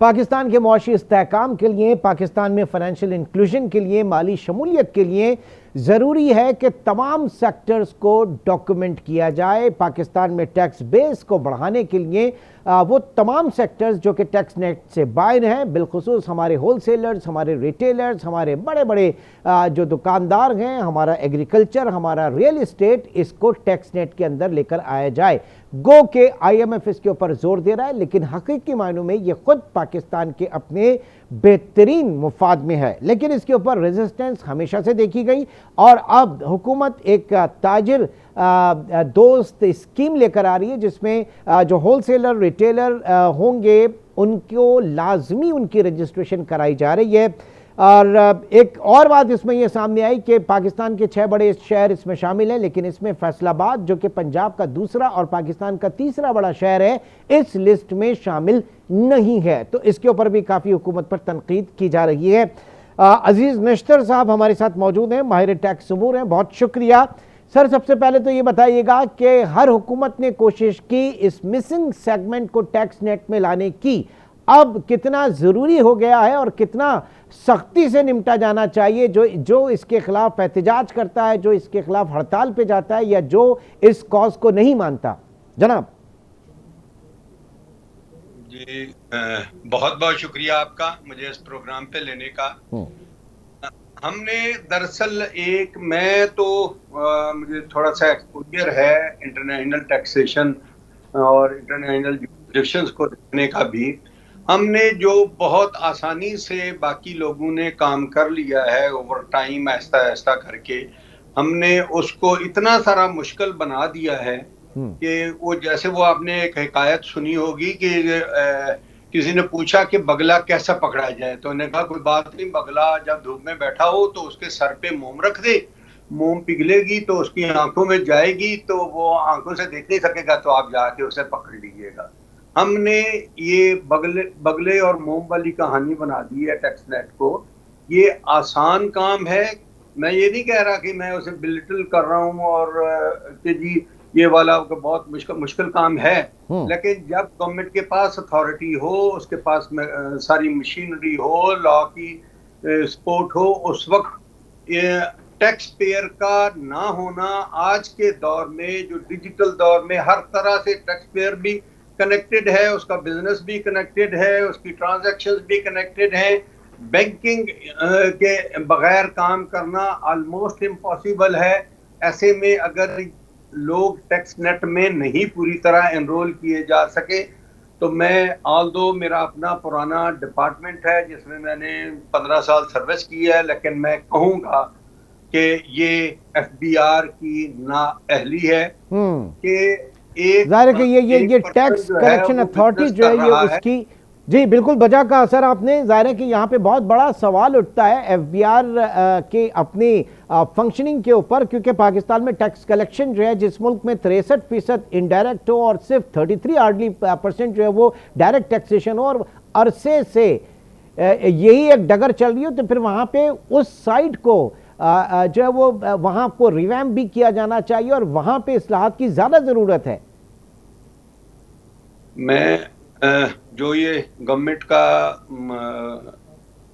پاکستان کے معاشی استحکام کے لیے، پاکستان میں فائنینشیل انکلوژن کے لیے، مالی شمولیت کے لیے ضروری ہے کہ تمام سیکٹرز کو ڈاکیومنٹ کیا جائے۔ پاکستان میں ٹیکس بیس کو بڑھانے کے لیے وہ تمام سیکٹرز جو کہ ٹیکس نیٹ سے باہر ہیں، بالخصوص ہمارے ہول سیلرز، ہمارے ریٹیلرز، ہمارے بڑے بڑے جو دکاندار ہیں، ہمارا ایگریکلچر، ہمارا ریل اسٹیٹ، اس کو ٹیکس نیٹ کے اندر لے کر آیا جائے۔ گو کہ آئی ایم ایف اس کے اوپر زور دے رہا ہے، لیکن حقیقی معنوں میں یہ خود پاکستان کے اپنے بہترین مفاد میں ہے، لیکن اس کے اوپر ریزسٹنس ہمیشہ سے دیکھی گئی، اور اب حکومت ایک تاجر دوست اسکیم لے کر آ رہی ہے، جس میں جو ہول سیلر ریٹیلر ہوں گے ان کو لازمی ان کی رجسٹریشن کرائی جا رہی ہے۔ اور ایک اور بات اس میں یہ سامنے آئی کہ پاکستان کے 6 بڑے شہر اس میں شامل ہیں، لیکن اس میں فیصل آباد جو کہ پنجاب کا دوسرا اور پاکستان کا تیسرا بڑا شہر ہے، اس لسٹ میں شامل نہیں ہے۔ تو اس کے اوپر بھی کافی حکومت پر تنقید کی جا رہی ہے۔ عزیز نشتر صاحب ہمارے ساتھ موجود ہیں، ماہر ٹیکس امور ہیں، بہت شکریہ سر۔ سب سے پہلے تو یہ بتائیے گا کہ ہر حکومت نے کوشش کی اس مسنگ سیگمنٹ کو ٹیکس نیٹ میں لانے کی، اب کتنا ضروری ہو گیا ہے اور کتنا سختی سے نمٹا جانا چاہیے جو اس کے خلاف احتجاج کرتا ہے، جو اس کے خلاف ہڑتال پہ جاتا ہے، یا جو اس کاز کو نہیں مانتا؟ جناب جی بہت بہت شکریہ آپ کا مجھے اس پروگرام پہ لینے کا۔ ہم نے دراصل میں تو مجھے تھوڑا سا ایکسپوجر ہے انٹرنیشنل ٹیکسیشن اور انٹرنیشنل جوریسڈکشنز کو دیکھنے کا بھی۔ ہم نے جو بہت آسانی سے باقی لوگوں نے کام کر لیا ہے اوور ٹائم، آہستہ آہستہ کر کے ہم نے اس کو اتنا سارا مشکل بنا دیا ہے کہ وہ جیسے وہ آپ نے ایک حکایت سنی ہوگی کہ کسی نے پوچھا کہ بگلا کیسا پکڑا جائے، تو انہوں نے کہا کوئی بات نہیں، بگلا جب دھوپ میں بیٹھا ہو تو اس کے سر پہ موم رکھ دے، موم پگھلے گی تو اس کی آنکھوں میں جائے گی تو وہ آنکھوں سے دیکھ نہیں سکے گا، تو آپ جا کے اسے پکڑ لیجیے گا۔ ہم نے یہ بگلے اور موم والی کہانی بنا دی ہے ٹیکس نیٹ کو۔ یہ آسان کام ہے، میں یہ نہیں کہہ رہا کہ میں اسے بلٹل کر رہا ہوں اور کہ جی یہ والا بہت مشکل کام ہے، لیکن جب گورنمنٹ کے پاس اتھارٹی ہو، اس کے پاس ساری مشینری ہو، لا کی سپورٹ ہو، اس وقت ٹیکس پیئر کا نہ ہونا آج کے دور میں، جو ڈیجیٹل دور میں ہر طرح سے ٹیکس پیئر بھی کنیکٹڈ ہے، اس کا بزنس بھی کنیکٹڈ ہے، اس کی ٹرانزیکشنز بھی کنیکٹڈ ہیں، بینکنگ کے بغیر کام کرنا آلموسٹ امپاسبل ہے۔ ایسے میں اگر لوگ ٹیکس نیٹ میں نہیں پوری طرح انرول کیے جا سکے تو میں آلدو میرا اپنا پرانا ڈپارٹمنٹ ہے جس میں میں نے 15 سال سروس کی ہے، لیکن میں کہوں گا کہ یہ ایف بی آر کی نااہلی ہے کہ ظاہر ہے کہ یہ ٹیکس کلیکشن اتھارٹی جو ہے یہ اس کی جی بالکل بجا کا اثر آپ نے۔ ظاہر ہے کہ یہاں پہ بہت بڑا سوال اٹھتا ہے ایف بی آر کے اپنی فنکشننگ کے اوپر، کیونکہ پاکستان میں ٹیکس کلیکشن جو ہے جس ملک میں 63% انڈائریکٹ ہو اور صرف 33% جو ہے وہ ڈائریکٹ ٹیکسیشن ہو، اور عرصے سے یہی ایک ڈگر چل رہی ہو، تو پھر وہاں پہ اس سائٹ کو جو ہے وہ وہاں کو ریویمپ بھی کیا جانا چاہیے اور وہاں پہ اصلاحات کی زیادہ ضرورت ہے۔ میں جو یہ گورنمنٹ کا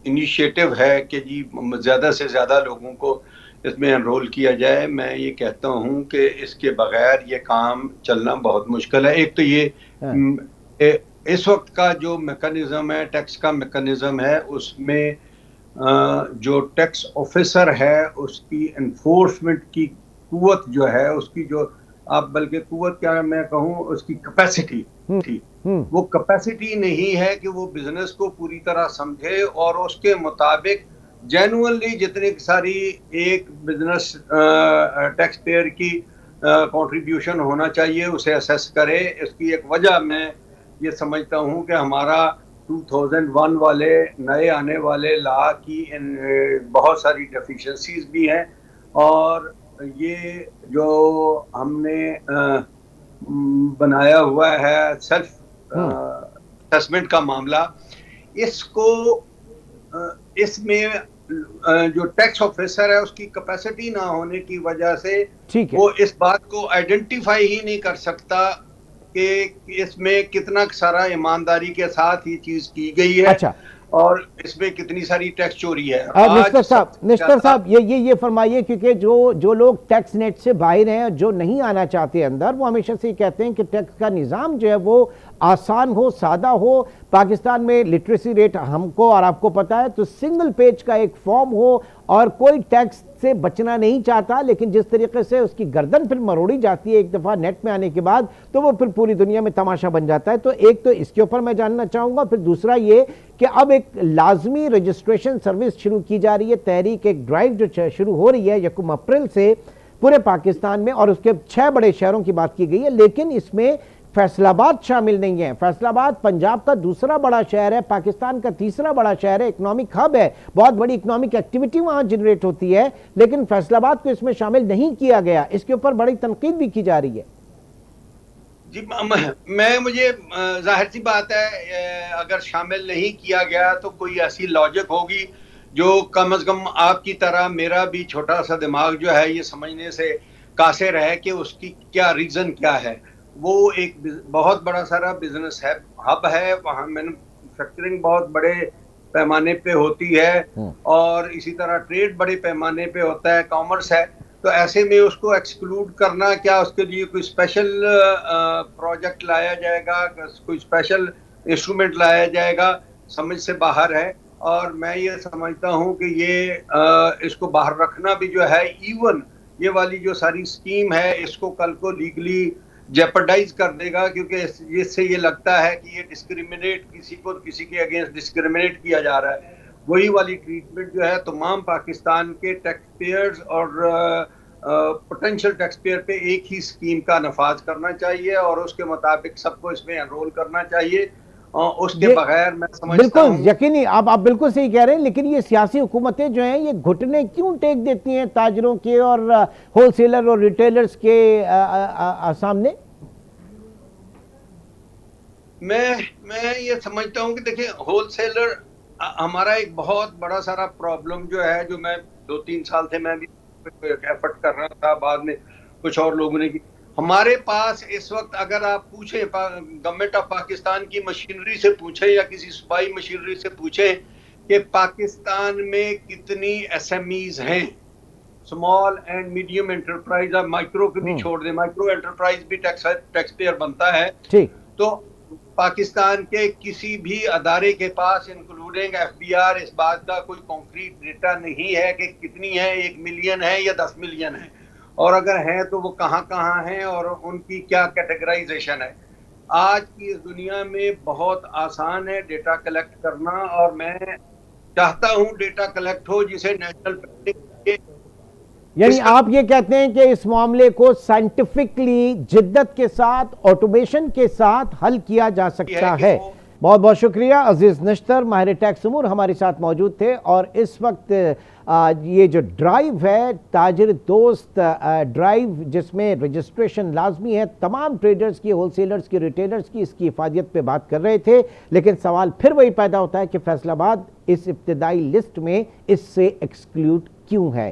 انیشیٹو ہے کہ جی زیادہ سے زیادہ لوگوں کو اس میں انرول کیا جائے، میں یہ کہتا ہوں کہ اس کے بغیر یہ کام چلنا بہت مشکل ہے۔ ایک تو یہ اس وقت کا جو میکانزم ہے، ٹیکس کا میکانزم ہے، اس میں جو ٹیکس آفیسر ہے اس کی انفورسمنٹ کی قوت جو ہے، اس کی جو آپ بلکہ قوت کیا میں کہوں، اس کی کیپیسٹی تھی، وہ کیپیسٹی نہیں ہے کہ وہ بزنس کو پوری طرح سمجھے اور اس کے مطابق جینوئنلی جتنی ساری ایک بزنس ٹیکس پیئر کی کنٹریبیوشن ہونا چاہیے اسے اسیس کرے۔ اس کی ایک وجہ میں یہ سمجھتا ہوں کہ ہمارا 2001 والے نئے آنے والے لا کی بہت ساری ڈیفیشنسیز بھی ہیں، اور یہ جو ہم نے بنایا ہوا ہے سیلف اسسمنٹ کا معاملہ، اس کو اس میں جو ٹیکس آفیسر ہے اس کی کیپیسٹی نہ ہونے کی وجہ سے وہ اس بات کو آئیڈینٹیفائی ہی نہیں کر سکتا کہ اس میں کتنا سارا ایمانداری کے ساتھ یہ چیز کی گئی ہے اچھا اور اس میں کتنی ساری ٹیکس چوری ہے. نشتر صاحب یہ فرمائیے، کیونکہ جو لوگ ٹیکس نیٹ سے باہر ہیں، جو نہیں آنا چاہتے اندر، وہ ہمیشہ سے کہتے ہیں کہ ٹیکس کا نظام جو ہے وہ آسان ہو، سادہ ہو. پاکستان میں لٹریسی ریٹ ہم کو اور آپ کو پتا ہے، تو سنگل پیج کا ایک فارم ہو اور کوئی ٹیکس سے بچنا نہیں چاہتا، لیکن جس طریقے سے اس کی گردن پھر مروڑی جاتی ہے ایک دفعہ نیٹ میں آنے کے بعد، تو وہ پھر پوری دنیا میں تماشا بن جاتا ہے. تو ایک تو اس کے اوپر میں جاننا چاہوں گا، پھر دوسرا یہ کہ اب ایک لازمی رجسٹریشن سروس شروع کی جا رہی ہے، تحریک ایک ڈرائیو جو شروع ہو رہی ہے 1 اپریل سے پورے پاکستان میں، اور اس کے 6 بڑے شہروں کی بات کی گئی ہے، لیکن اس میں فیصل آباد شامل نہیں ہے. فیصل آباد پنجاب کا دوسرا بڑا شہر ہے، پاکستان کا تیسرا بڑا شہر ہے، اکنامک ہب ہے، بہت بڑی اکنامک ایکٹیویٹی وہاں جنریٹ ہوتی ہے، لیکن فیصل آباد کو اس میں شامل نہیں کیا گیا. اس کے اوپر بڑی تنقید بھی کی جا رہی ہے. جی مجھے ظاہر سی بات ہے، اگر شامل نہیں کیا گیا تو کوئی ایسی لاجک ہوگی جو کم از کم آپ کی طرح میرا بھی چھوٹا سا دماغ جو ہے یہ سمجھنے سے قاصر ہے کہ اس کی کیا ریزن کیا ہے. وہ ایک بہت بڑا سارا بزنس ہب ہے، وہاں مینوفیکچرنگ بہت بڑے پیمانے پہ ہوتی ہے، اور اسی طرح ٹریڈ بڑے پیمانے پہ ہوتا ہے، کامرس ہے. تو ایسے میں اس کو ایکسکلوڈ کرنا، کیا اس کے لیے کوئی اسپیشل پروجیکٹ لایا جائے گا، کوئی اسپیشل انسٹرومنٹ لایا جائے گا، سمجھ سے باہر ہے. اور میں یہ سمجھتا ہوں کہ یہ اس کو باہر رکھنا بھی جو ہے، ایون یہ والی جو ساری اسکیم ہے اس کو کل کو لیگلی جیپرڈائز کر دے گا، کیونکہ اس سے یہ لگتا ہے کہ یہ ڈسکریمنیٹ کسی کے اگینسٹ ڈسکریمنیٹ کیا جا رہا ہے. وہی والی ٹریٹمنٹ جو ہے تمام پاکستان کے ٹیکس پیئرز اور پوٹینشیل ٹیکس پیئر پہ ایک ہی اسکیم کا نفاذ کرنا چاہیے، اور اس کے مطابق سب کو اس میں انرول کرنا چاہیے. اس کے بغیر میں سمجھتا ہوں، بالکل یقینی، آپ بالکل صحیح کہہ رہے ہیں، لیکن یہ سیاسی حکومتیں جو ہیں یہ گھٹنے کیوں ٹیک دیتی ہیں تاجروں کے اور ہول سیلر اور ریٹیلرز کے سامنے؟ میں یہ سمجھتا ہوں کہ دیکھیں، ہول سیلر ہمارا ایک بہت بڑا سارا پرابلم جو ہے، جو میں 2-3 سال سے میں بھی ایفرٹ کر رہا تھا، بعد میں کچھ اور لوگوں نے کی. ہمارے پاس اس وقت اگر آپ پوچھیں گورنمنٹ آف پاکستان کی مشینری سے پوچھیں یا کسی صوبائی مشینری سے پوچھیں کہ پاکستان میں کتنی ایس ایم ایز ہیں، اسمال اینڈ میڈیم انٹرپرائز، آپ مائکرو کو بھی چھوڑ دیں، مائکرو انٹرپرائز بھی ٹیکس پیئر بنتا ہے. تو پاکستان کے کسی بھی ادارے کے پاس انکلوڈنگ ایف بی آر اس بات کا کوئی کانکریٹ ڈیٹا نہیں ہے کہ کتنی ہے، 1 ملین ہے یا 10 ملین ہے، اور اگر ہیں تو وہ کہاں کہاں ہیں اور ان کی کیا کیٹیگرائزیشن ہے. آج کی اس دنیا میں بہت آسان ہے ڈیٹا کلیکٹ کرنا، اور میں چاہتا ہوں ڈیٹا کلیکٹ ہو جسے نیشنل یعنی آپ یہ کہتے ہیں کہ اس معاملے کو سائنٹیفکلی جدت کے ساتھ، آٹومیشن کے ساتھ حل کیا جا سکتا ہے. بہت بہت شکریہ. عزیز نشتر ماہر ٹیکس امور ہمارے ساتھ موجود تھے، اور اس وقت یہ جو ڈرائیو ہے، تاجر دوست ڈرائیو، جس میں رجسٹریشن لازمی ہے تمام ٹریڈرز کی، ہول سیلرز کی، ریٹیلرز کی، اس کی افادیت پہ بات کر رہے تھے. لیکن سوال پھر وہی پیدا ہوتا ہے کہ فیصل آباد اس ابتدائی لسٹ میں اس سے ایکسکلوڈ کیوں ہے؟